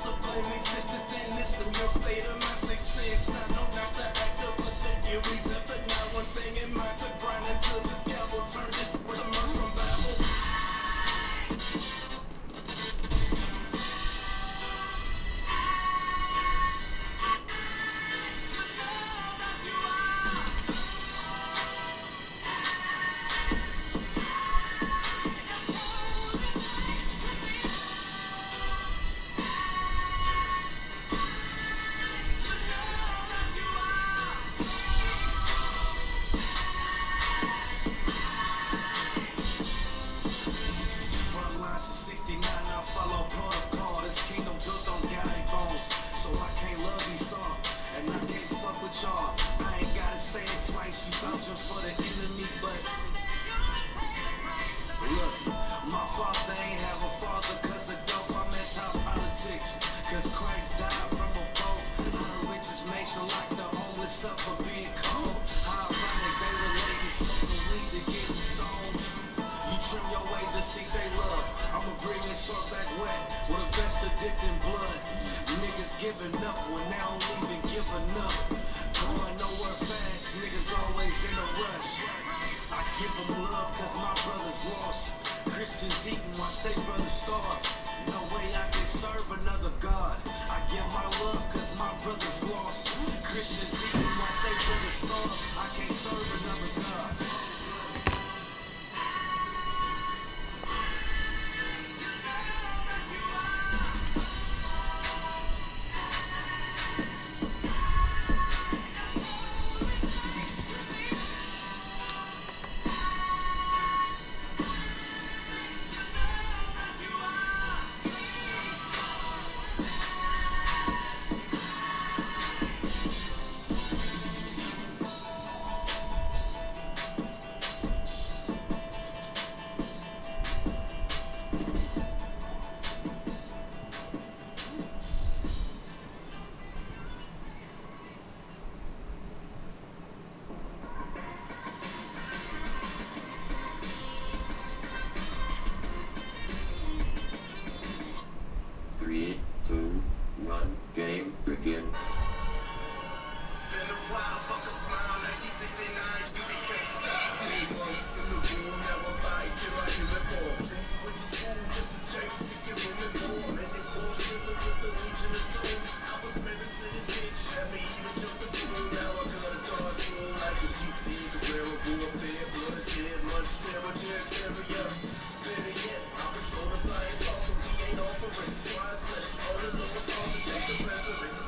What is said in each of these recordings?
a blame existed in this New York state of mind. Say six, not known not the actor, but the year reason for now. One thing in mind to grind until this gavel turn this word emerge from Babel. Giving up when they don't even give enough. Going nowhere fast, niggas always in a rush. I give them love cause my brother's lost. Christians eating, watch they brothers starve. No way I can serve another God. I give my love cause my brother's lost. Christians eating, watch they brothers starve. I can't serve another God. Game begin. It's been a while, fuck a smile, 1969, you can't stop. 10 months in the room, now I'm back, get right here and fall. Pleading with the school, just a change, sick and women born. And it was still with the Legion of Doom. I was married to this bitch, had me even jumping through. Now I got a cartoon like the GT, Guerrero, warfare, bloodshed, lunch, terror, terrier. Better yet, I control the flying sauce, so we ain't offering. Slides, flesh, all the Lord's hard to check the resurrection.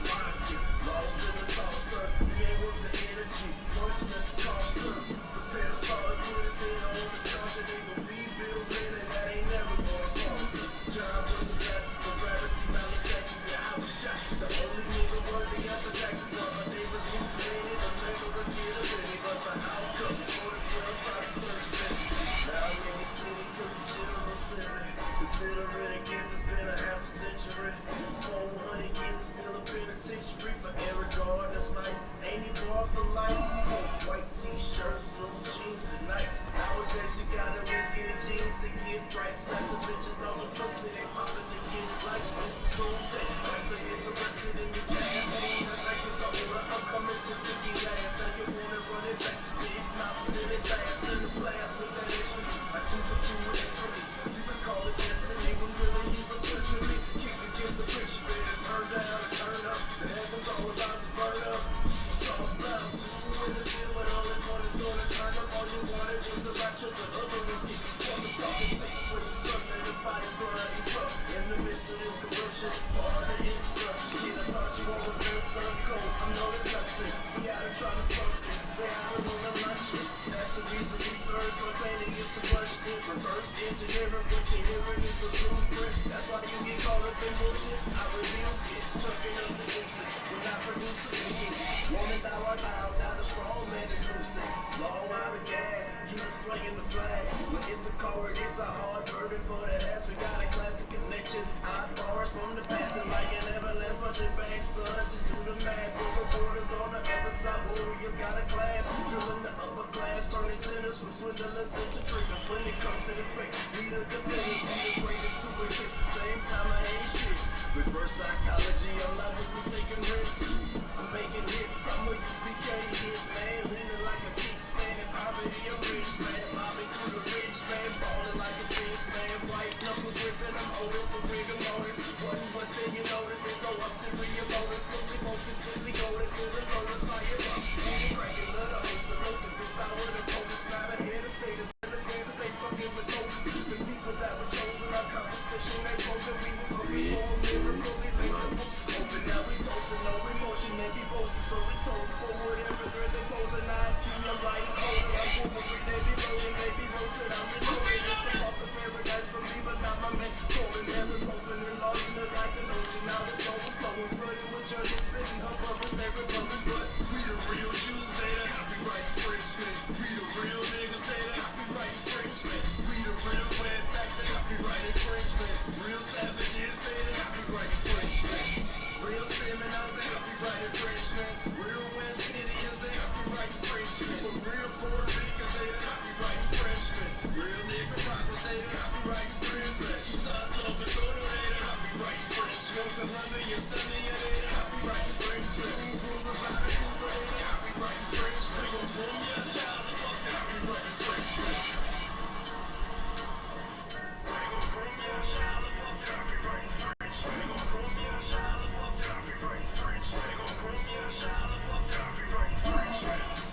Lost in the sauce, sir. He ain't worth the energy. Motionless to cough, sir. Prepare to start to put his head on the charge and they gon' rebuild, man, and that ain't never gonna falter. John was the Baptist, but Barabbas, manufactured your house shot. The only nigga worthy of his taxes while my neighbors loot planted. The laborers get a penny, but the outcome for the 12 tried to serve it. Now I'm in the city cause the general sent me. Consider it a gift, it's been a half a century. 400 years is still a penitentiary for every gardener's life. Ain't he born for life? Coat, white t-shirt, blue jeans and Nikes. Nowadays you gotta risk getting jeans to get rights. Not to mention all the pussy they poppin' to get likes. This is doomsday. Christ ain't interested in your gas. As I get the order, I'm coming to kick your ass. Now you wanna run it back. Big mouth, really fast. Spin the blast with that extra. I do what you expertly. You can call it destiny when really you request with me. Kick against the rich, you better turn down and turn up. The heavens all about to burn up. I'm talking about two in the field, but only one is gonna turn up. All you wanted was a rapture, the other one's getting fucking talking six ways. Someday the body's gonna erupt. In the midst of this corruption, part of the interruption. Shit, I thought you were real surf cold. I'm no reluctant. We out here trying to function. They out here on the lunch. That's the reason we serve spontaneous combustion. Reverse engineering, what you're hearing is a blueprint. That's why you get caught up in bullshit. I rebuke it, chucking up the distance. We're not producing solutions. Woman, thou art now, now the strong man is losing. Long out of gas, keep swinging the flag. When it's a coward, it's a hard burden for that ass. We got a classic connection. Hot bars from the past and like an everlast punching back, son. Just do the math. The reporters on the other side, warriors got a class. Drilling the upper class, turning sinners from swindlers into triggers. When it comes to this fake, we the defenders, we the greatest to exist. Same time I ain't shit. Reverse psychology. up a grip and I'm holding to rigor mortis. One was there you notice, there's no ulterior motives. Fully focused, fully goaded, moving rollers, fire up. Hit it, crack it, let her host the locust, devour the opponents. Not ahead of status, in the bed, stay fucking with Moses. The people that were chosen, our conversation, they broken. We was hoping for a miracle, we laid the books open. Now we toasting, no emotion, they be boasting. So we told for whatever threat they posing. I'm writing code, I'm Wolverine, they be loading, they be roasted. I'm reloading, it's a lost paradise for me, but not my man. Golden heavens open and lost in it like an ocean. Now it's overflowing, flooding with judges, spitting her bubbles, they republics. But we the real Jews, they the copyright infringements. We the real niggas, they the copyright infringements. We the real wetbacks, they copyright infringements. Real savages, they the copyright infringements. Real Seminoles, they copyright infringements. Real West Indians, they copyright infringements. For real Puerto Ricans, they the copyright infringements. Real Nicaraguans, they the copyright infringements. South Dakota, they the copyright infringements. Colombia, Sunday, they the copyright infringements. Rulers out of Cuba, they the copyright infringements. We gon' boom your child and fuck the copyright infringements. We gon' boom your child and fuck the copyright infringements. We gon' boom your child and fuck the copyright infringements. We gon' boom your child and fuck the copyright infringements.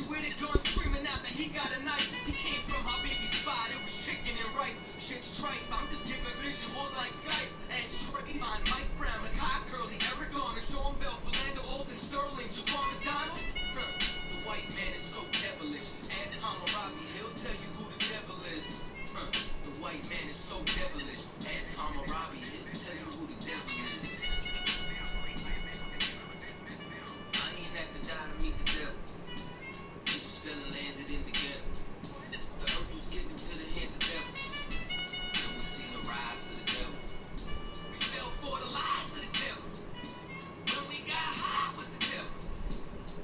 you with a gun, screaming out that he got a knife. He came from her baby spot, it was chicken and rice. Shit's tripe, I'm just giving visuals like Skype. Ash Trayvon, Mike Brown, Makai Curly, Eric Garner, Sean Bell, Philando, Alden, Sterling, Jaquan McDonald. The white man is so devilish. Ask Hammurabi, he'll tell you who the devil is. The white man is so devilish. Ask Hammurabi, he'll tell you who the devil is. I ain't at the die to meet the devil. Angels fell and landed in the ghetto. The earth was given to the hands of devils. Then we seen the rise of the devil. We fell for the lies of the devil. When we got high was the devil.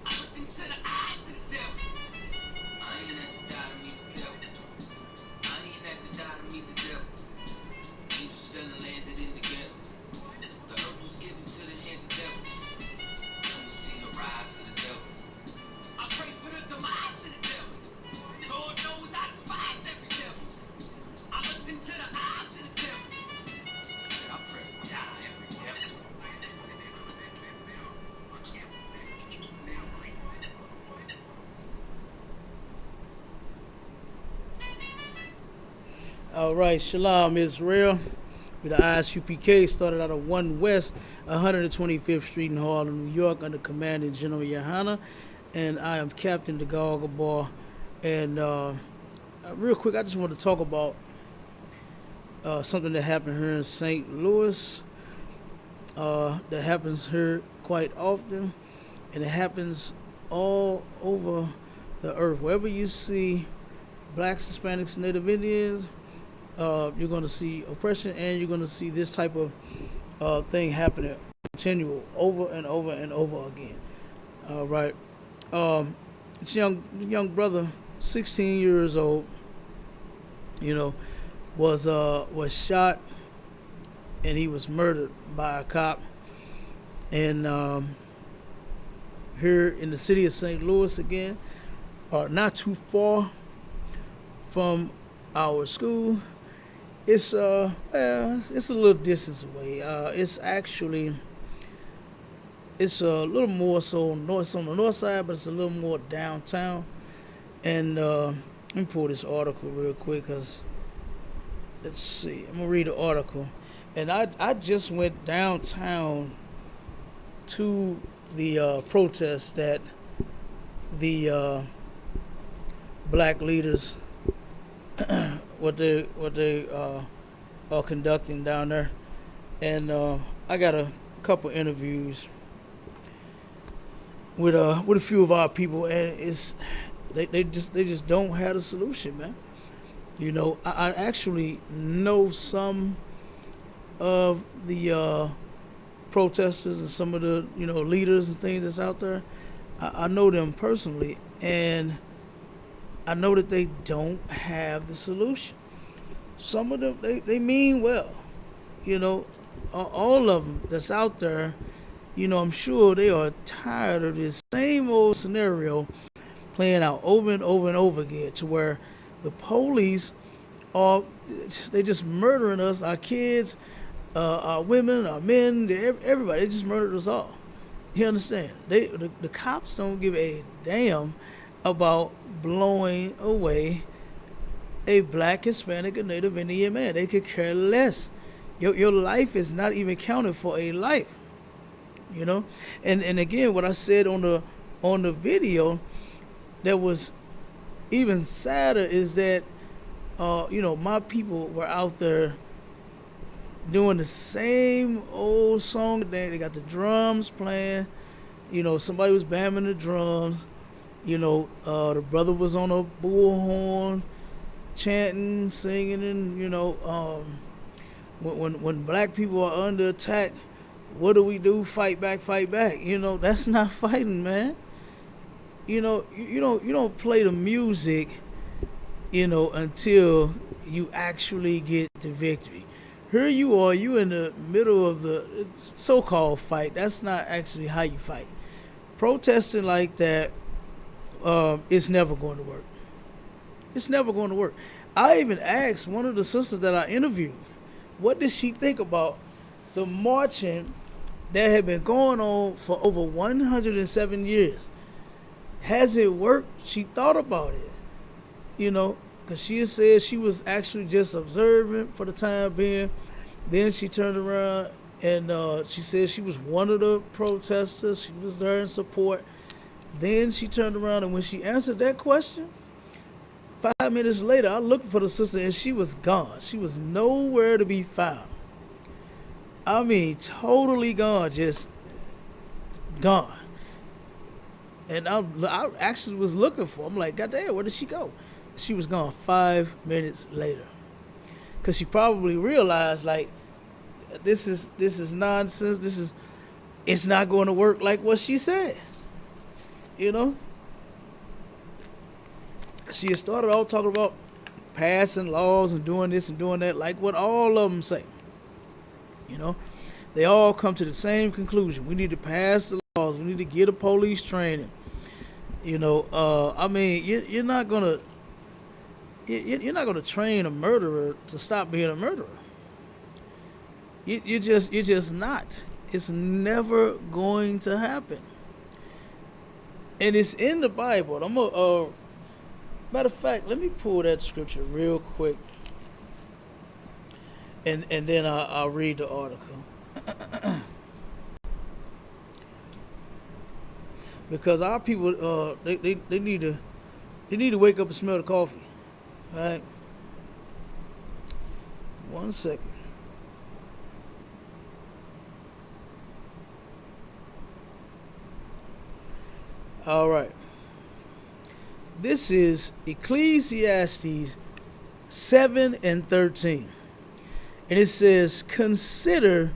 I looked into the eyes of the devil. I ain't at the die to meet the devil. I ain't at the die to meet the devil. Angels fell and landed in the ghetto. The earth was given to the hands of devils. Then we seen the rise of the devil. I pray for the demise of the devil. Lord knows I despise every devil. I looked into the eyes of the devil. I said I pray to die every devil. All right, Shalom Israel. With the ISUPK started out of 1 West, 125th Street in Harlem, New York, under Commanding General Yohana, and I am Captain Degal Gabar. And real quick, I just want to talk about something that happened here in St. Louis. That happens here quite often, and it happens all over the earth. Wherever you see blacks, Hispanics, and Native Indians, you're going to see oppression, and you're going to see this type of thing happening continual over and over and over again. All right. This young brother, 16 years old, was shot, and he was murdered by a cop. And here in the city of St. Louis again, not too far from our school. It's a little distance away. It's a little more so north. It's on the north side, but it's a little more downtown. And let me pull this article real quick, because let's see. I'm gonna read the article. And I just went downtown to the protest that the black leaders what they are conducting down there, and I got a couple interviews with a few of our people, and they just don't have a solution, man. I actually know some of the protesters and some of the leaders and things that's out there. I know them personally, and I know that they don't have the solution. Some of them, they mean well. All of them that's out there, I'm sure they are tired of this same old scenario playing out over and over and over again, to where the police they just murdering us, our kids, our women, our men, everybody. They just murdered us all. You understand? The cops don't give a damn about blowing away a black, Hispanic, or Native Indian man. They could care less. Your life is not even counted for a life. And again, what I said on the video that was even sadder is that my people were out there doing the same old song. They got the drums playing. Somebody was bamming the drums. The brother was on a bullhorn, chanting, singing, and when black people are under attack, what do? Fight back, fight back. That's not fighting, man. You don't play the music, until you actually get the victory. Here you are, you in the middle of the so-called fight. That's not actually how you fight. Protesting like that, it's never going to work. It's never going to work. I even asked one of the sisters that I interviewed, what did she think about the marching that had been going on for over 107 years? Has it worked? She thought about it, you know, because she said she was actually just observing for the time being. Then she turned around and she said she was one of the protesters. She was there in support. Then she turned around, and when she answered that question, 5 minutes later, I looked for the sister, and she was gone. She was nowhere to be found. I mean, totally gone, just gone. And I actually was looking for her. I'm like, God damn, where did she go? She was gone 5 minutes later. Because she probably realized, like, this is nonsense. It's not going to work like what she said. You know? She had started all talking about passing laws and doing this and doing that, like what all of them say. You know? They all come to the same conclusion. We need to pass the laws. We need to get a police training. You know, I mean, you're not gonna train a murderer to stop being a murderer. You're just not. It's never going to happen. And it's in the Bible. I'm gonna matter of fact, let me pull that scripture real quick, and then I'll read the article. Because our people, they need to wake up and smell the coffee. All right. 1 second. All right. This is Ecclesiastes 7:13. And it says, consider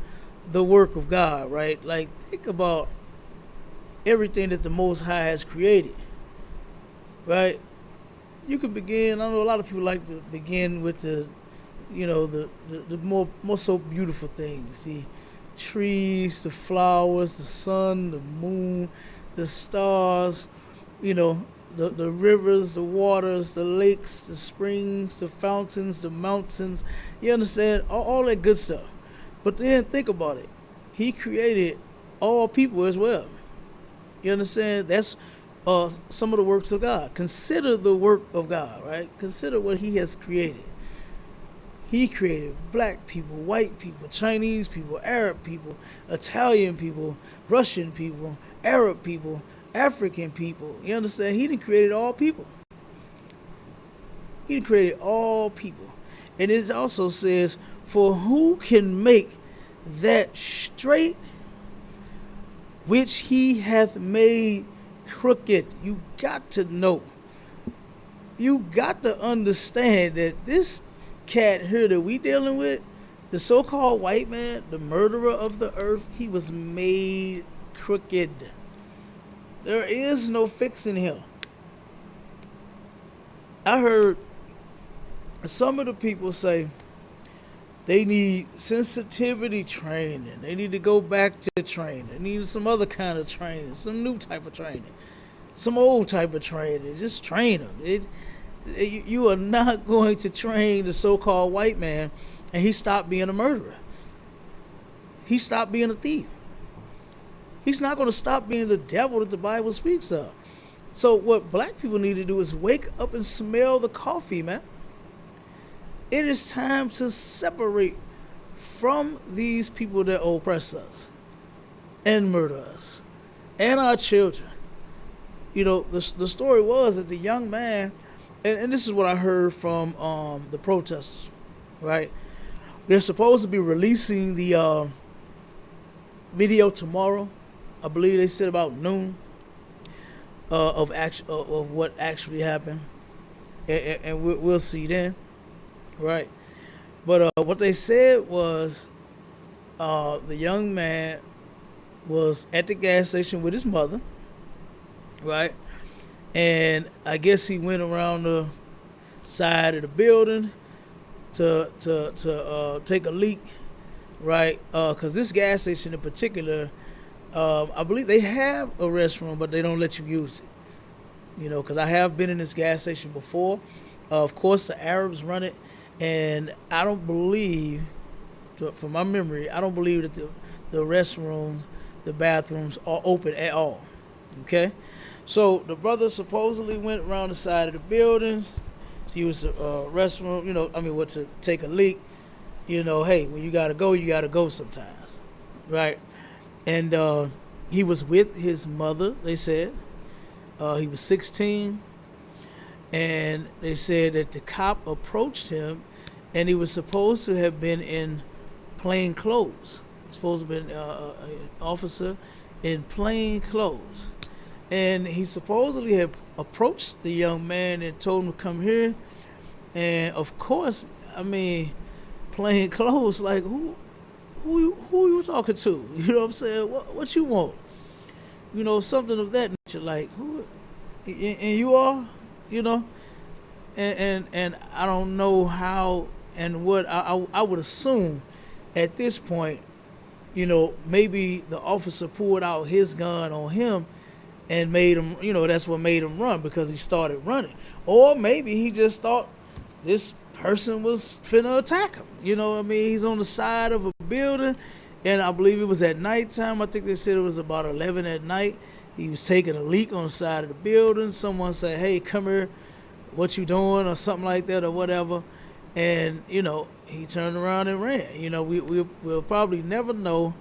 the work of God, right? Like, think about everything that the Most High has created, right? You can begin, I know a lot of people like to begin with the more so beautiful things, the trees, the flowers, the sun, the moon, the stars, you know, the rivers, the waters, the lakes, the springs, the fountains, the mountains. You understand? All that good stuff. But then think about it. He created all people as well. You understand? That's some of the works of God. Consider the work of God, right? Consider what he has created. He created black people, white people, Chinese people, Arab people, Italian people, Russian people, Arab people, African people. You understand? He done created all people. He done created all people. And it also says, for who can make that straight which he hath made crooked? You got to know. You got to understand that this cat here that we dealing with, the so-called white man, the murderer of the earth, he was made crooked. There is no fixing him. I heard some of the people say they need sensitivity training. They need to go back to training. They need some other kind of training, some new type of training, some old type of training. Just train them. You are not going to train the so-called white man and he stopped being a murderer. He stopped being a thief. He's not going to stop being the devil that the Bible speaks of. So what black people need to do is wake up and smell the coffee, man. It is time to separate from these people that oppress us and murder us and our children. You know, the story was that the young man, and this is what I heard from the protesters, right? They're supposed to be releasing the video tomorrow. I believe they said about noon of what actually happened, and we'll see then, right? But what they said was the young man was at the gas station with his mother, right? And I guess he went around the side of the building to take a leak, right? Because this gas station in particular, I believe they have a restroom, but they don't let you use it. You know, because I have been in this gas station before. Of course, the Arabs run it, and I don't believe, from my memory, I don't believe that the restrooms, the bathrooms are open at all. Okay? So the brother supposedly went around the side of the building to use the restroom, what to take a leak. Hey, when you gotta go sometimes, right? And he was with his mother, they said. He was 16, and they said that the cop approached him, and he was supposed to have been in plain clothes. Supposed to have been an officer in plain clothes. And he supposedly had approached the young man and told him to come here. And of course, plain clothes, like who you talking to? You know what I'm saying? What you want? Something of that nature, like who, and you are, and I don't know how and what I would assume at this point, maybe the officer pulled out his gun on him and made him, that's what made him run, because he started running. Or maybe he just thought this person was finna attack him. He's on the side of a building, and I believe it was at nighttime. I think they said it was about 11 at night. He was taking a leak on the side of the building. Someone said, hey, come here, what you doing, or something like that, or whatever. And, he turned around and ran. We'll probably never know,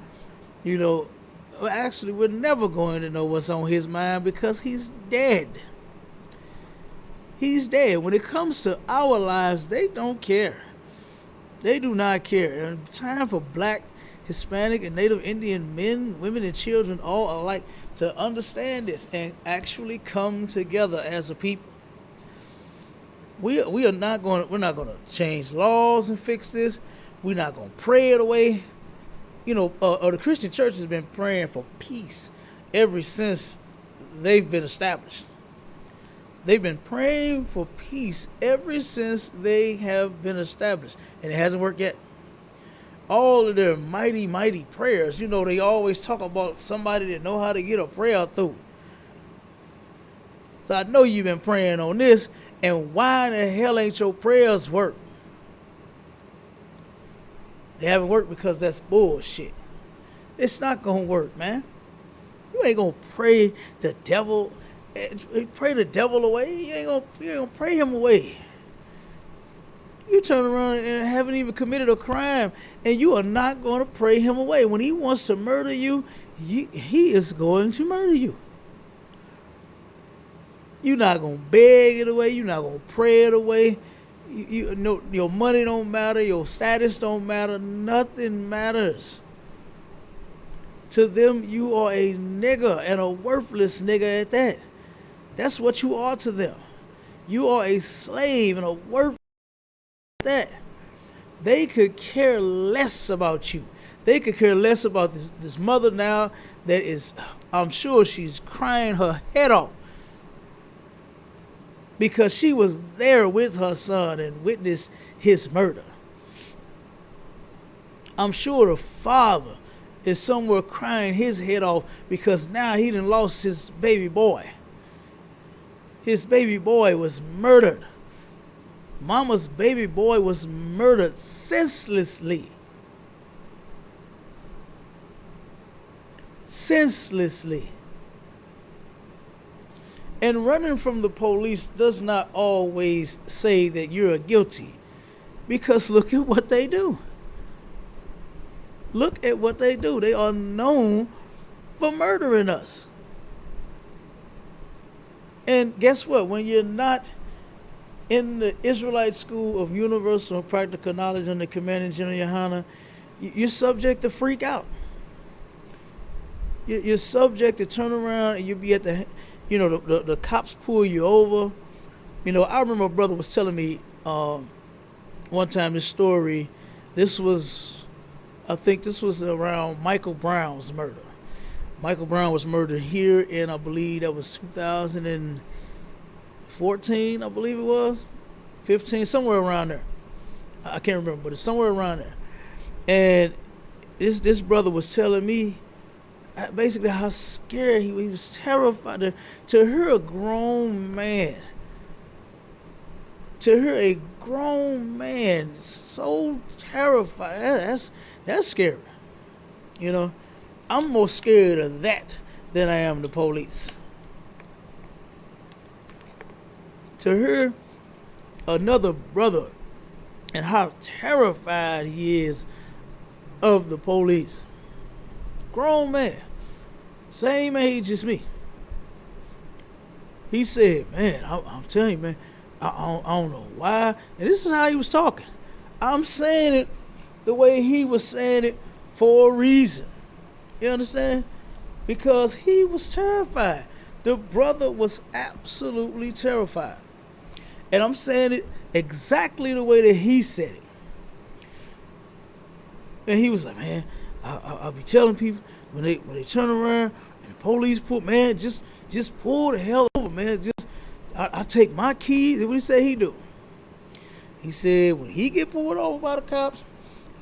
actually, we're never going to know what's on his mind, because he's dead. He's dead. When it comes to our lives, they don't care. They do not care. And time for Black, Hispanic, and Native Indian men, women, and children all alike to understand this and actually come together as a people. We're not going to change laws and fix this. We're not going to pray it away. The Christian church has been praying for peace ever since they've been established. They've been praying for peace ever since they have been established, and it hasn't worked yet. All of their mighty, mighty prayers, they always talk about somebody that know how to get a prayer through. So I know you've been praying on this, and why in the hell ain't your prayers work? They haven't worked because that's bullshit. It's not going to work, man. You ain't going to pray the devil away. You ain't going to pray him away. You turn around and haven't even committed a crime, and you are not going to pray him away. When he wants to murder you, he is going to murder you. You're not going to beg it away. You're not going to pray it away. Your money don't matter. Your status don't matter. Nothing matters. To them, you are a nigger, and a worthless nigger at that. That's what you are to them. You are a slave and a worthless at that. They could care less about you. They could care less about this mother now that is, I'm sure she's crying her head off, because she was there with her son and witnessed his murder. I'm sure the father is somewhere crying his head off, because now he done lost his baby boy. His baby boy was murdered. Mama's baby boy was murdered senselessly. Senselessly. And running from the police does not always say that you're guilty, because look at what they do. Look at what they do. They are known for murdering us. And guess what? When you're not in the Israelite School of Universal and Practical Knowledge under Commanding General Yohana, you're subject to freak out. You're subject to turn around and you'll be at the cops pull you over. I remember a brother was telling me one time this story. I think this was around Michael Brown's murder. Michael Brown was murdered here in, I believe that was 2014, I believe it was. 15, somewhere around there. I can't remember, but it's somewhere around there. And this brother was telling me basically how scared he was, terrified to hear a grown man. To hear a grown man so terrified, that's scary. I'm more scared of that than I am the police. to hear another brother and how terrified he is of the police. Grown man, same age as me. He said, man, I'm telling you, man, I don't know why. And this is how he was talking. I'm saying it the way he was saying it for a reason. You understand? Because he was terrified. The brother was absolutely terrified. And I'm saying it exactly the way that he said it. And he was like, man, I'll be telling people when they turn around and the police pull, man, just pull the hell over, man. Just I take my keys. What he say he do? He said when he get pulled over by the cops,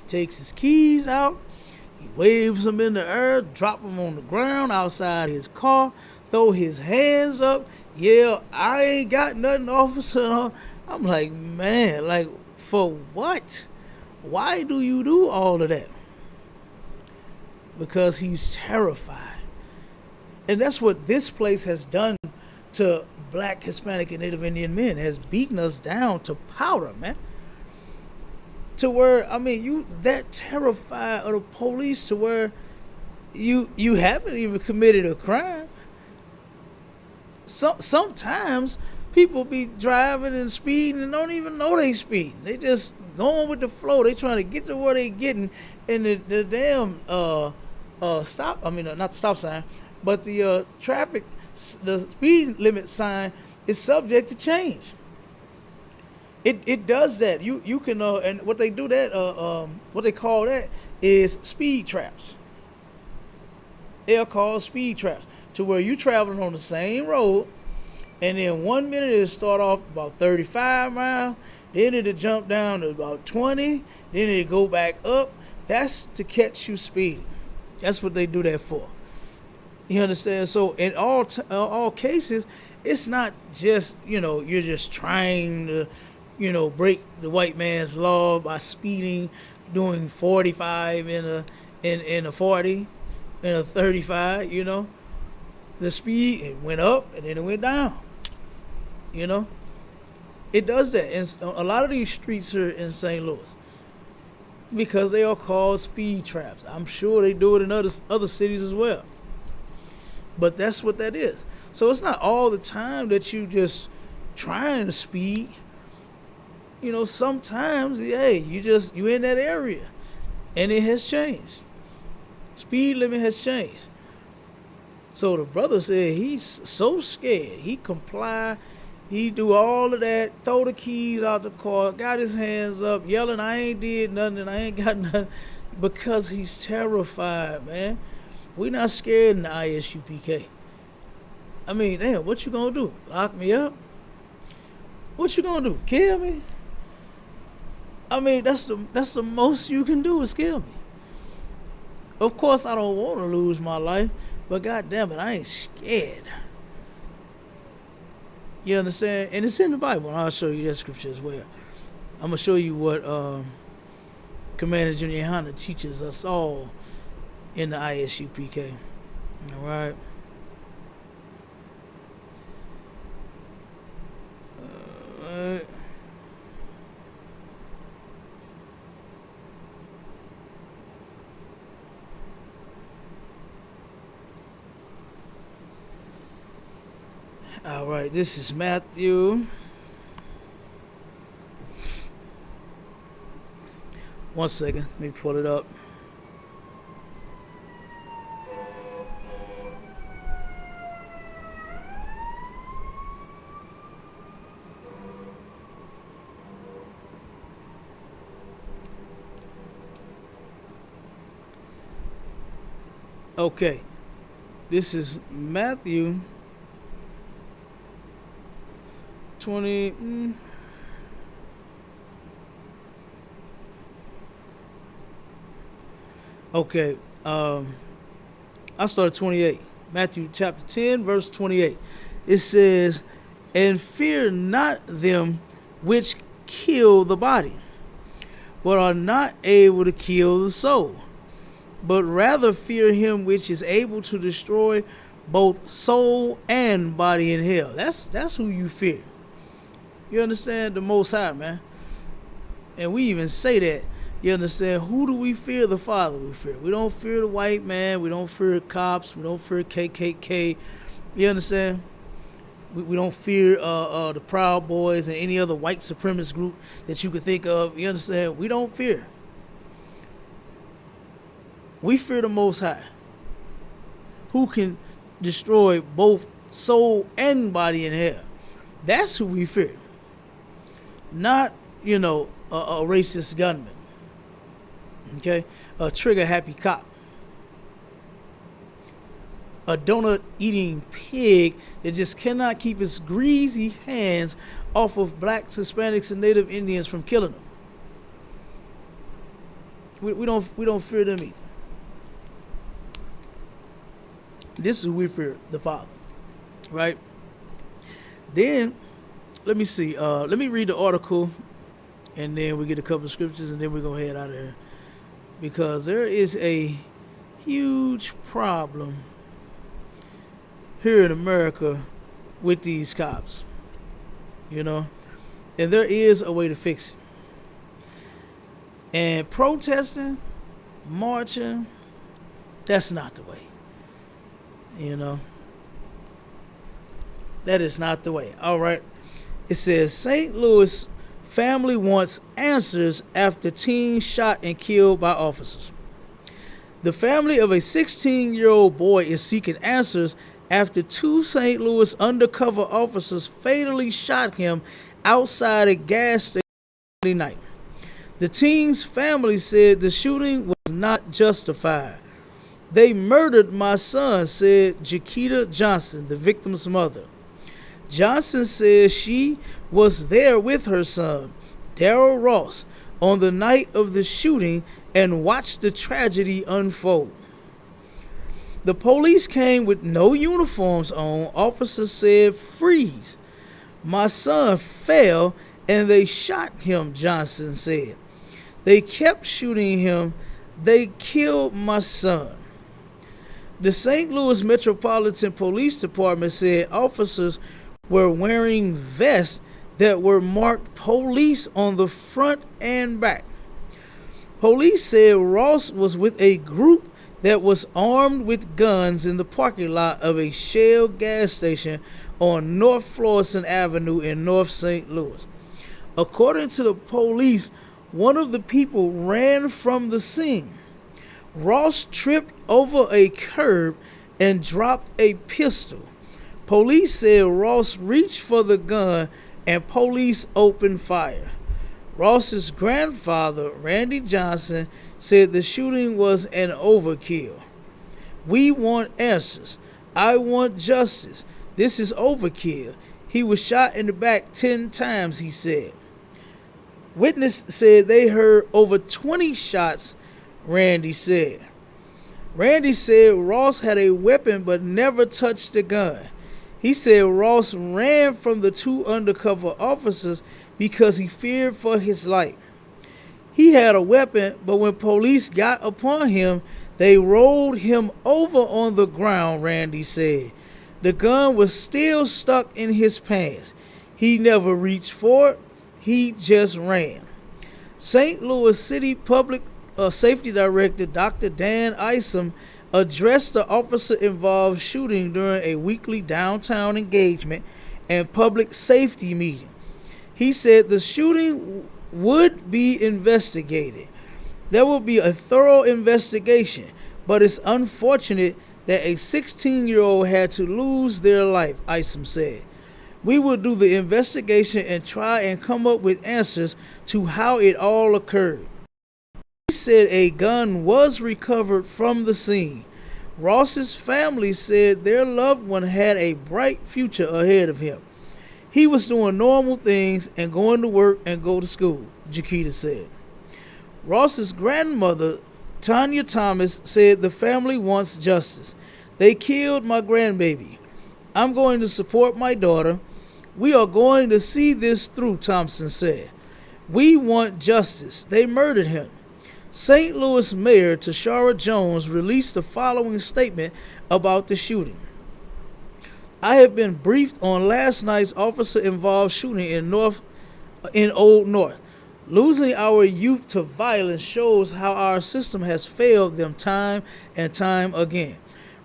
he takes his keys out, he waves them in the air, drop them on the ground outside his car, throw his hands up, yeah, I ain't got nothing, officer. I'm like, man, like, for what? Why do you do all of that? Because he's terrified. And that's what this place has done to Black, Hispanic, and Native Indian men, has beaten us down to powder, man. To where, I mean, you that terrified of the police to where you haven't even committed a crime. Sometimes people be driving and speeding and don't even know they speeding. They just going with the flow. They trying to get to where they getting, and the damn stop. I mean, not the stop sign, but the traffic, the speed limit sign is subject to change. It does that. You can and what they do that what they call that is speed traps. They're called speed traps, to where you traveling on the same road, and then 1 minute it'll start off about 35 miles, then it'll jump down to about 20, then it'll go back up. That's to catch you speeding. That's what they do that for. You understand? So in all cases, it's not just, you're just trying to, break the white man's law by speeding, doing 45 in a 40, in a 35, The speed, it went up and then it went down. It does that. And a lot of these streets are in St. Louis because they are called speed traps. I'm sure they do it in other cities as well. But that's what that is. So it's not all the time that you just trying to speed. Sometimes, hey, you in that area and it has changed. Speed limit has changed. So the brother said he's so scared. He comply. He do all of that, throw the keys out the car, got his hands up, yelling, I ain't did nothing, I ain't got nothing, because he's terrified, man. We not scared in the ISUPK. I mean, damn, what you gonna do? Lock me up? What you gonna do? Kill me? I mean, that's the most you can do is kill me. Of course, I don't want to lose my life, but God damn it, I ain't scared. You understand? And it's in the Bible, and I'll show you that scripture as well. I'm going to show you what Commander Junior Hunter teaches us all in the ISUPK. All right? All right, this is Matthew. One second, let me pull it up. Okay, this is Matthew 20. Okay, I started 28. Matthew chapter 10, verse 28. It says, and fear not them which kill the body, but are not able to kill the soul, but rather fear him which is able to destroy both soul and body in hell. That's who you fear. You understand? The Most High, man. And we even say that. You understand? Who do we fear? The Father we fear. We don't fear the white man. We don't fear cops. We don't fear KKK. You understand? We don't fear the Proud Boys and any other white supremacist group that you could think of. You understand? We don't fear. We fear the Most High, who can destroy both soul and body in hell. That's who we fear. Not, a racist gunman. Okay? A trigger-happy cop. A donut-eating pig that just cannot keep its greasy hands off of blacks, Hispanics, and Native Indians from killing them. We don't fear them either. This is who we fear, the Father. Right? Then, let me see. Let me read the article, and then we get a couple of scriptures, and then we're going to head out of here. Because there is a huge problem here in America with these cops. And there is a way to fix it. And protesting, marching, that's not the way. That is not the way. All right. It says St. Louis family wants answers after teen shot and killed by officers. The family of a 16-year-old boy is seeking answers after two St. Louis undercover officers fatally shot him outside a gas station Sunday night. The teen's family said the shooting was not justified. They murdered my son, said Jaquita Johnson, the victim's mother. Johnson says she was there with her son, Darrell Ross, on the night of the shooting and watched the tragedy unfold. The police came with no uniforms on. Officers said, "Freeze." My son fell and they shot him, Johnson said. They kept shooting him. They killed my son. The St. Louis Metropolitan Police Department said officers were wearing vests that were marked police on the front and back. Police said Ross was with a group that was armed with guns in the parking lot of a Shell gas station on North Florissant Avenue in North St. Louis. According to the police, one of the people ran from the scene. Ross tripped over a curb and dropped a pistol. Police said Ross reached for the gun and police opened fire. Ross's grandfather, Randy Johnson, said the shooting was an overkill. We want answers. I want justice. This is overkill. He was shot in the back 10 times, he said. Witness said they heard over 20 shots, Randy said. Randy said Ross had a weapon but never touched the gun. He said Ross ran from the two undercover officers because he feared for his life. He had a weapon, but when police got upon him, they rolled him over on the ground, Randy said. The gun was still stuck in his pants. He never reached for it. He just ran. St. Louis City Public Safety Director Dr. Dan Isom addressed the officer-involved shooting during a weekly downtown engagement and public safety meeting. He said the shooting would be investigated. There will be a thorough investigation, but it's unfortunate that a 16-year-old had to lose their life, Isom said. We will do the investigation and try and come up with answers to how it all occurred. He said a gun was recovered from the scene. Ross's family said their loved one had a bright future ahead of him. He was doing normal things and going to work and go to school, Jaquita said. Ross's grandmother, Tanya Thomas, said the family wants justice. They killed my grandbaby. I'm going to support my daughter. We are going to see this through, Thompson said. We want justice. They murdered him. St. Louis Mayor Tashara Jones released the following statement about the shooting. I have been briefed on last night's officer-involved shooting in Old North. Losing our youth to violence shows how our system has failed them time and time again.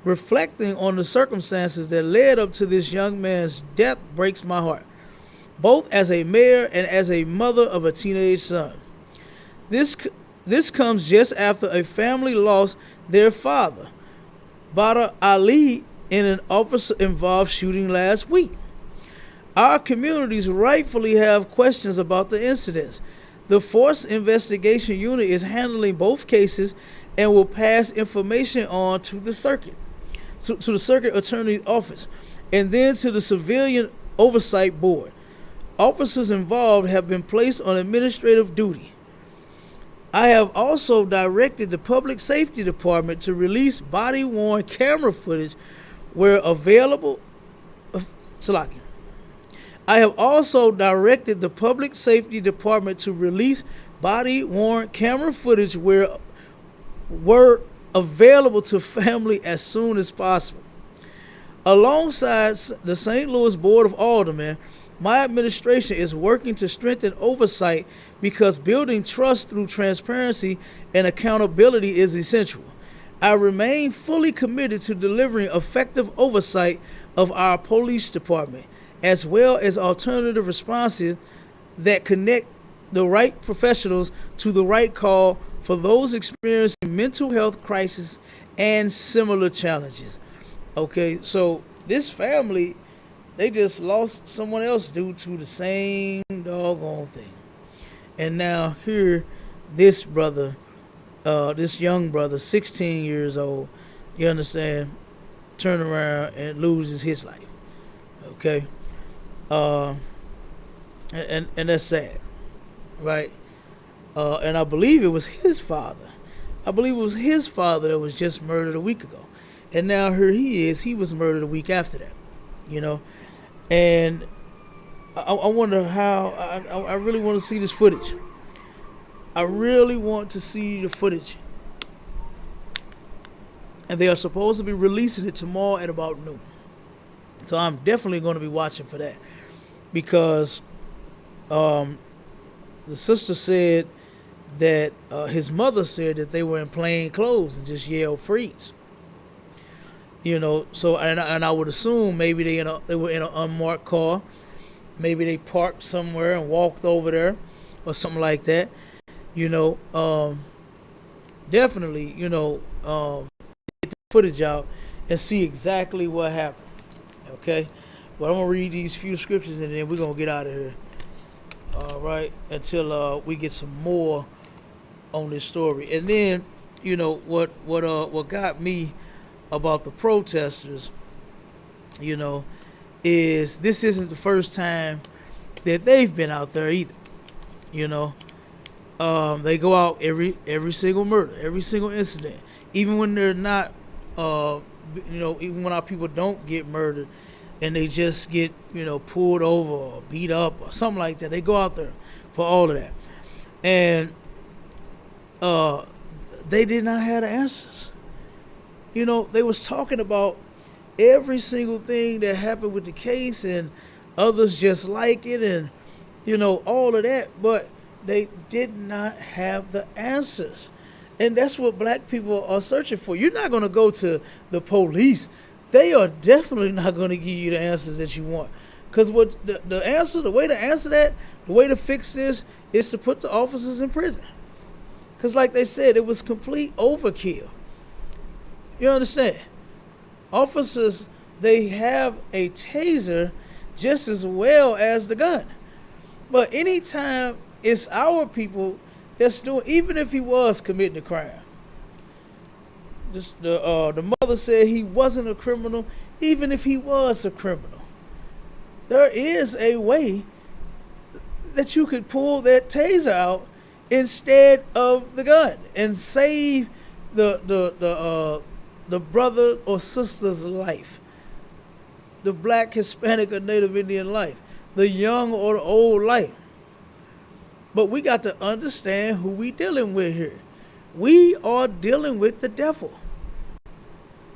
Reflecting on the circumstances that led up to this young man's death breaks my heart, both as a mayor and as a mother of a teenage son. This comes just after a family lost their father, Badr Ali, in an officer-involved shooting last week. Our communities rightfully have questions about the incidents. The Force Investigation Unit is handling both cases and will pass information on to the circuit attorney's office, and then to the Civilian Oversight Board. Officers involved have been placed on administrative duty. I have also directed the Public Safety Department to release body-worn camera footage where available. I have also directed the Public Safety Department to release body-worn camera footage where available to family as soon as possible. Alongside the St. Louis Board of Aldermen, my administration is working to strengthen oversight because building trust through transparency and accountability is essential. I remain fully committed to delivering effective oversight of our police department, as well as alternative responses that connect the right professionals to the right call for those experiencing mental health crisis and similar challenges. Okay, so this family, they just lost someone else due to the same doggone thing. And now here, this brother, this young brother, 16 years old, you understand, turn around and loses his life. Okay? And that's sad, right? And I believe it was his father. I believe it was his father that was just murdered a week ago. And now here he is. He was murdered a week after that, you know? And I wonder how, I really want to see this footage. I really want to see the footage. And they are supposed to be releasing it tomorrow at about noon. So I'm definitely going to be watching for that. Because the sister said that his mother said that they were in plain clothes and just yelled freeze. You know, so and I would assume maybe they were in an unmarked car. Maybe they parked somewhere and walked over there or something like that. You know, definitely, you know, get the footage out and see exactly what happened. Okay? But I'm going to read these few scriptures and then we're going to get out of here. All right? Until we get some more on this story. And then, you know, what got me about the protesters, you know, is this isn't the first time that they've been out there either. You know, they go out every single murder, every single incident, even when they're not, you know, even when our people don't get murdered and they just get, you know, pulled over or beat up or something like that. They go out there for all of that, and they did not have the answers. You know, they was talking about every single thing that happened with the case and others just like it and, you know, all of that, but they did not have the answers. And that's what black people are searching for. You're not going to go to the police. They are definitely not going to give you the answers that you want. Because what the way to answer that, the way to fix this is to put the officers in prison. Because like they said, it was complete overkill. You understand? Officers, they have a taser just as well as the gun. But anytime it's our people that's doing, even if he was committing a crime. The mother said he wasn't a criminal, even if he was a criminal. There is a way that you could pull that taser out instead of the gun and save the brother or sister's life, the black, Hispanic, or Native Indian life, the young or the old life. But we got to understand who we dealing with here. We are dealing with the devil.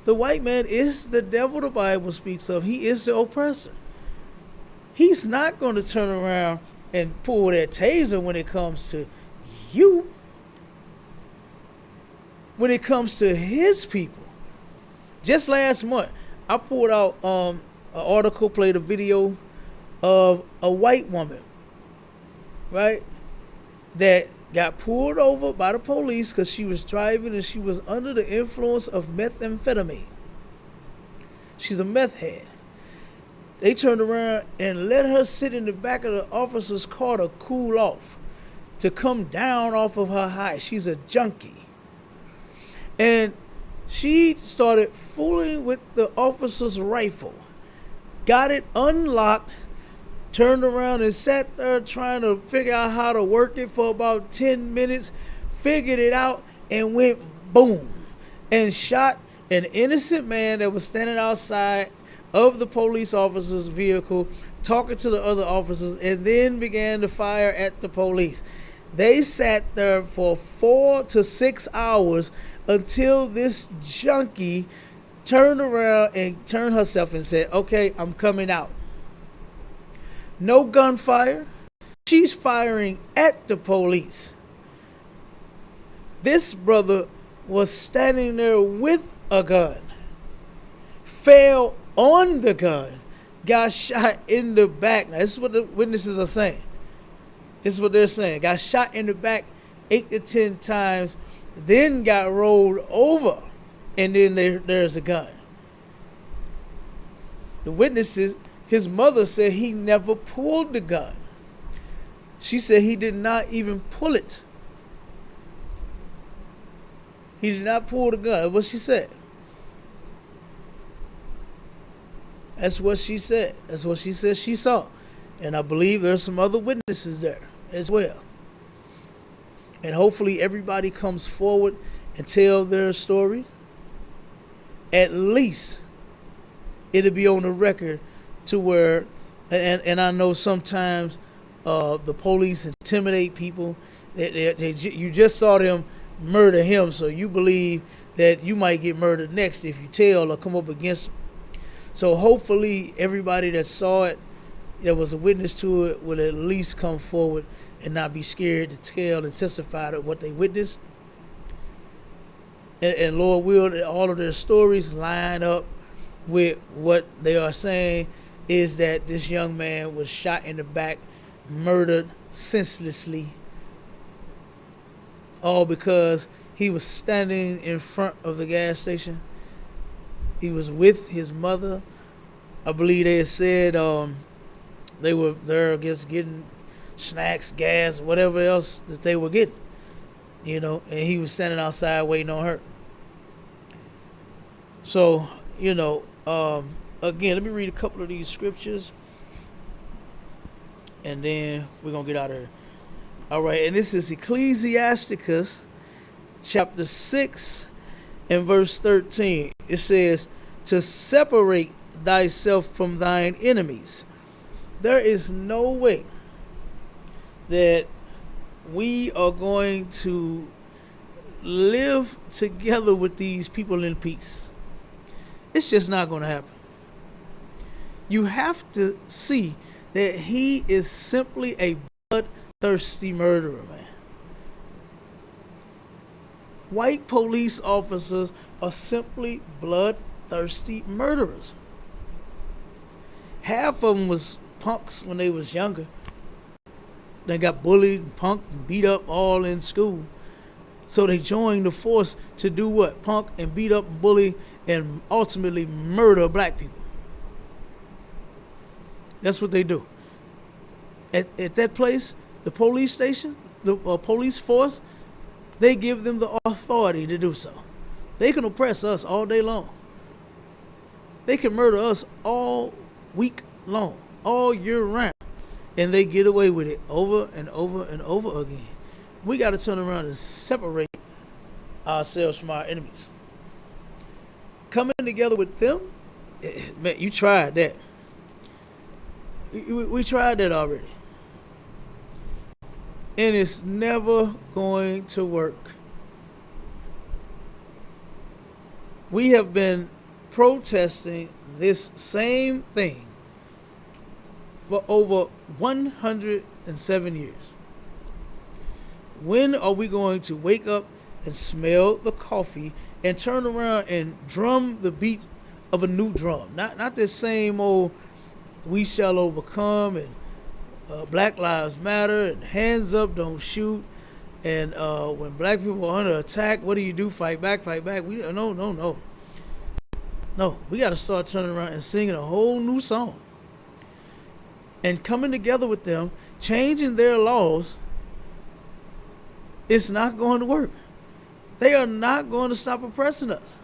The white man is the devil the Bible speaks of. He is the oppressor. He's not going to turn around and pull that taser when it comes to you. When it comes to his people. Just last month, I pulled out an article, played a video of a white woman, right, that got pulled over by the police because she was driving and she was under the influence of methamphetamine. She's a meth head. They turned around and let her sit in the back of the officer's car to cool off, to come down off of her high. She's a junkie. And she started fooling with the officer's rifle, got it unlocked, turned around and sat there trying to figure out how to work it for about 10 minutes, figured it out, and went boom, and shot an innocent man that was standing outside of the police officer's vehicle, talking to the other officers, and then began to fire at the police. They sat there for 4 to 6 hours until this junkie turned around and turned herself and said, okay, I'm coming out. No gunfire. She's firing at the police. This brother was standing there with a gun, fell on the gun, got shot in the back. Now, this is what the witnesses are saying. This is what they're saying. Got shot in the back 8 to 10 times, then got rolled over, and then there's a gun. The witnesses, his mother said he never pulled the gun. She said he did not even pull it. He did not pull the gun. That's what she said. That's what she said. That's what she said she saw. And I believe there's some other witnesses there as well. And hopefully everybody comes forward and tell their story. At least it'll be on the record to where, and I know sometimes the police intimidate people. You just saw them murder him, so you believe that you might get murdered next if you tell or come up against them. So hopefully everybody that saw it, that was a witness to it, will at least come forward and not be scared to tell and testify to what they witnessed. And Lord will that all of their stories line up with what they are saying is that this young man was shot in the back, murdered senselessly, all because he was standing in front of the gas station. He was with his mother. I believe they had said they were there, I guess, getting snacks, gas, whatever else that they were getting, you know, and he was standing outside waiting on her. So, you know, again, let me read a couple of these scriptures, and then we're going to get out of here. All right, and this is Ecclesiasticus chapter 6 and verse 13. It says, to separate thyself from thine enemies. There is no way that we are going to live together with these people in peace. It's just not going to happen. You have to see that he is simply a bloodthirsty murderer, man. White police officers are simply bloodthirsty murderers. Half of them was punks when they was younger. They got bullied and punked and beat up all in school. So they joined the force to do what? Punk and beat up and bully and ultimately murder black people. That's what they do. At that place, the police station, the police force, they give them the authority to do so. They can oppress us all day long. They can murder us all week long, all year round. And they get away with it over and over and over again. We got to turn around and separate ourselves from our enemies. Coming together with them, man, you tried that. We tried that already. And it's never going to work. We have been protesting this same thing for over 107 years. When are we going to wake up and smell the coffee and turn around and drum the beat of a new drum? Not this same old "we shall overcome" and Black Lives Matter and hands up, don't shoot. And when black people are under attack, what do? Fight back, fight back. No. We got to start turning around and singing a whole new song and coming together with them, changing their laws. It's not going to work. They are not going to stop oppressing us.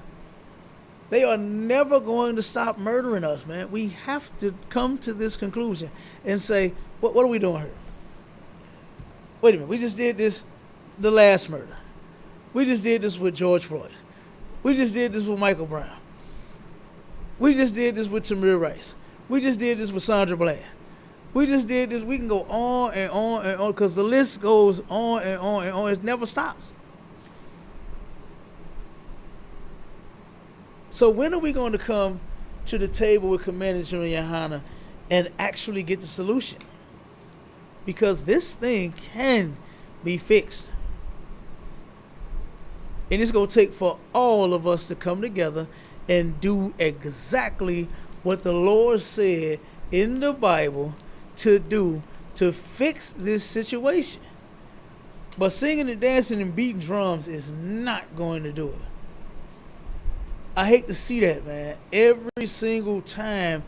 They are never going to stop murdering us, man. We have to come to this conclusion and say, what are we doing here? Wait a minute, we just did this, the last murder. We just did this with George Floyd. We just did this with Michael Brown. We just did this with Tamir Rice. We just did this with Sandra Bland. We just did this. We can go on and on and on because the list goes on and on and on. It never stops. So when are we going to come to the table with Commander General Yahanna and actually get the solution? Because this thing can be fixed. And it's going to take for all of us to come together and do exactly what the Lord said in the Bible to do to fix this situation. But singing and dancing and beating drums is not going to do it. I hate to see that, man. Every single time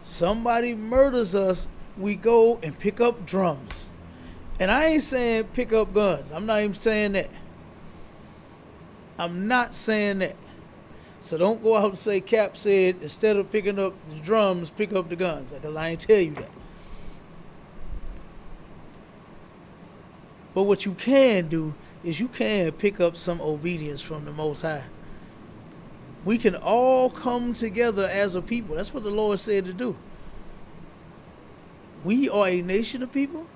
somebody murders us, we go and pick up drums. And I ain't saying pick up guns. I'm not even saying that. I'm not saying that. So don't go out and say Cap said instead of picking up the drums, pick up the guns. Because I ain't tell you that. But what you can do is you can pick up some obedience from the Most High. We can all come together as a people. That's what the Lord said to do. We are a nation of people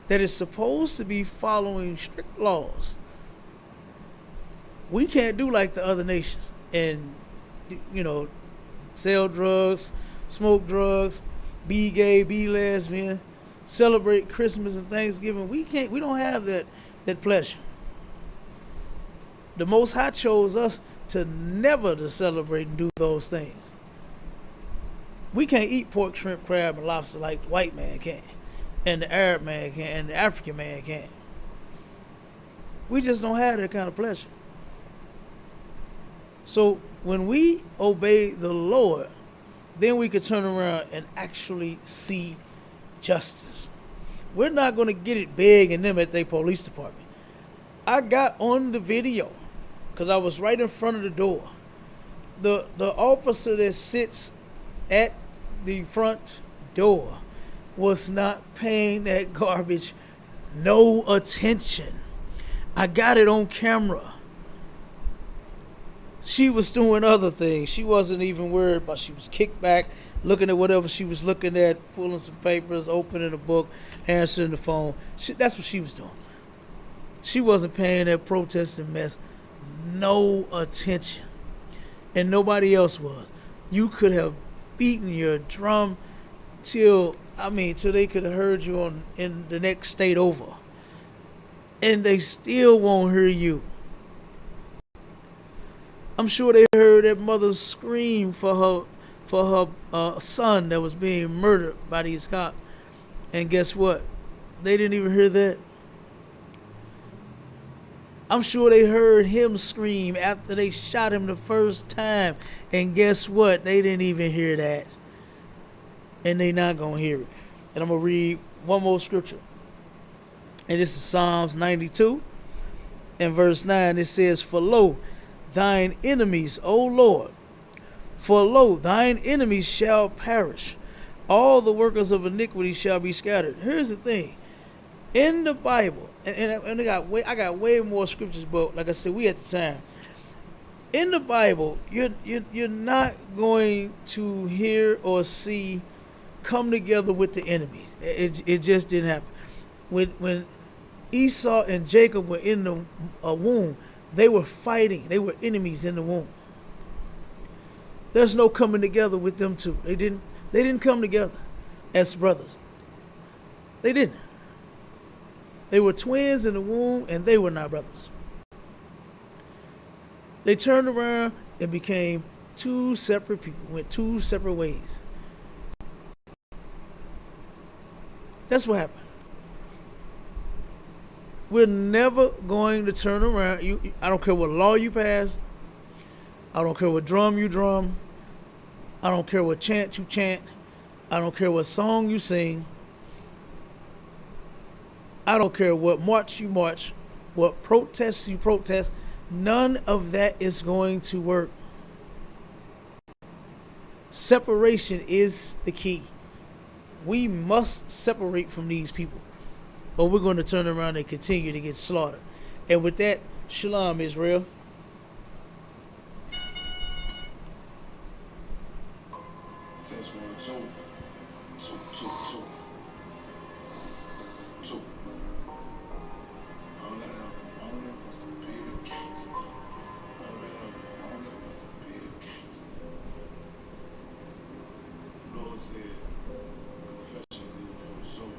that is supposed to be following strict laws. We can't do like the other nations and, sell drugs, smoke drugs, be gay, be lesbian, celebrate Christmas and Thanksgiving. We don't have that pleasure. The Most High chose us to never to celebrate and do those things. We can't eat pork, shrimp, crab, and lobster like the white man can, and the Arab man can, and the African man can. We just don't have that kind of pleasure. So when we obey the Lord, then we can turn around and actually see justice. We're not going to get it begging them at their police department. I got on the video because I was right in front of the door. The officer that sits at the front door was not paying that garbage no attention. I got it on camera. She was doing other things. She wasn't even worried about. She was kicked back, looking at whatever she was looking at, pulling some papers, opening a book, answering the phone. That's what she was doing. She wasn't paying that protesting mess no attention. And nobody else was. You could have beaten your drum till they could have heard you in the next state over. And they still won't hear you. I'm sure they heard that mother scream for her son that was being murdered by these cops. And guess what? They didn't even hear that. I'm sure they heard him scream after they shot him the first time. And guess what? They didn't even hear that. And they not going to hear it. And I'm going to read one more scripture. And this is Psalms 92. And verse 9, it says, "For lo, thine enemies, O Lord, for lo, thine enemies shall perish. All the workers of iniquity shall be scattered." Here's the thing. In the Bible, and I got way more scriptures, but like I said, we at the time. In the Bible, you're not going to hear or see come together with the enemies. It just didn't happen. When Esau and Jacob were in the womb, they were fighting. They were enemies in the womb. There's no coming together with them two. They didn't come together as brothers. They didn't. They were twins in the womb, and they were not brothers. They turned around and became two separate people, went two separate ways. That's what happened. We're never going to turn around. I don't care what law you pass. I don't care what drum you drum. I don't care what chant you chant. I don't care what song you sing. I don't care what march you march, what protests you protest. None of that is going to work. Separation is the key. We must separate from these people, or we're going to turn around and continue to get slaughtered. And with that, shalom, Israel. Test 1, 2, 2, 2, 2, 2. All that was the big gangster. All that was the big gangster. Lord said, confession good for the soul.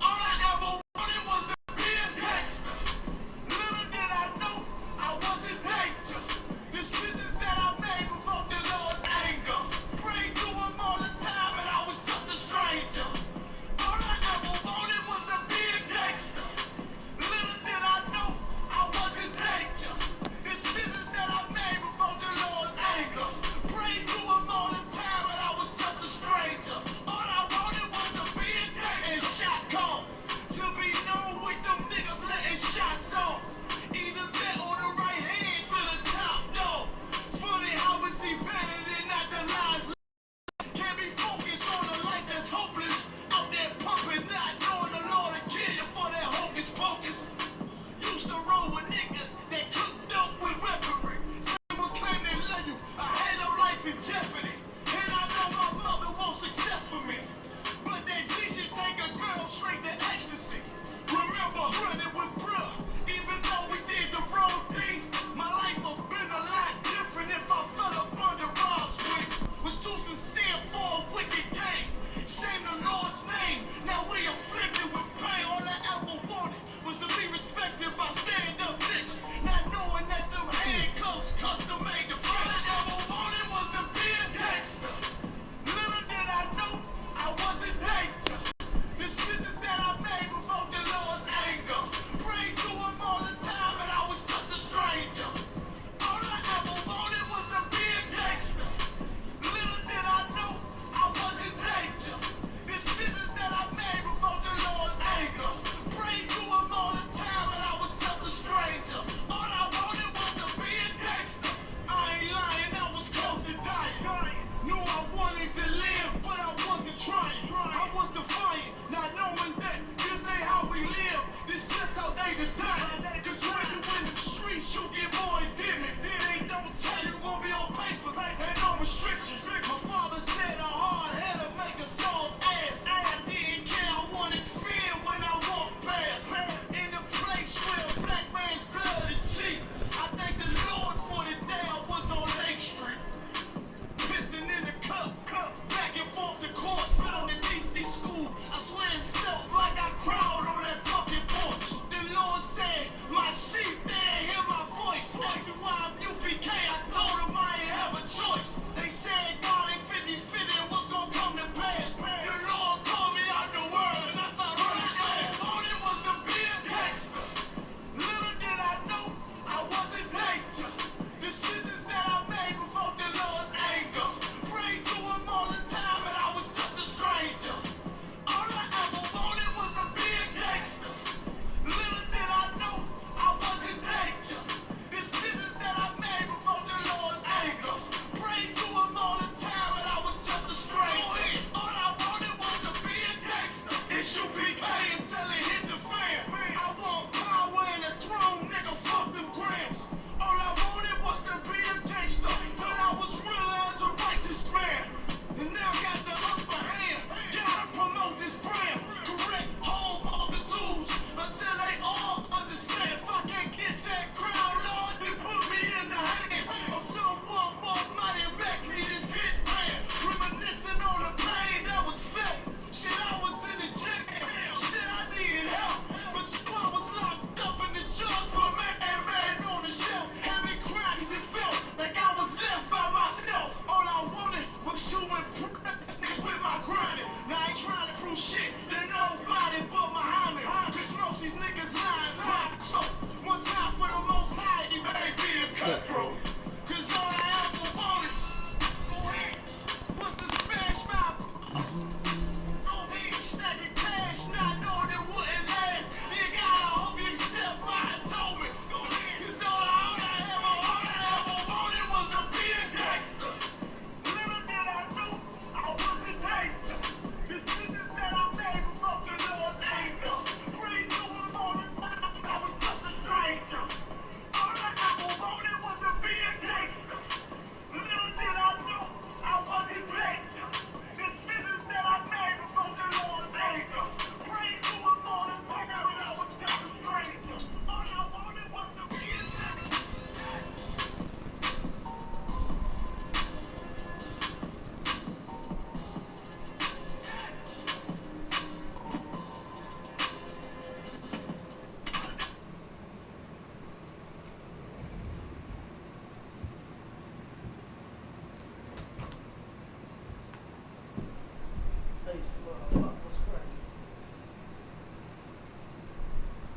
All I ever wanted was to be a gangster. Little did I know I was in danger. Decisions that I made provoked the Lord's anger. Prayed to him all the time and I was just a stranger. All I ever wanted was to be a gangster. Little did I know I was in danger. Decisions that I made provoked the Lord's anger. Prayed to him all the time and I was just a stranger. All I wanted was to be a gangster. And shot call. To be known with them niggas letting shots off. Either that or the right hand to the top dog. Funny how it's better than not the lives. Can't be focused on a life that's hopeless. Out there pumping, not knowing the Lord will kill you for that hocus pocus. Used to roll with niggas that cooked up with weaponry. Some was claiming they love you. I had no life in jeopardy.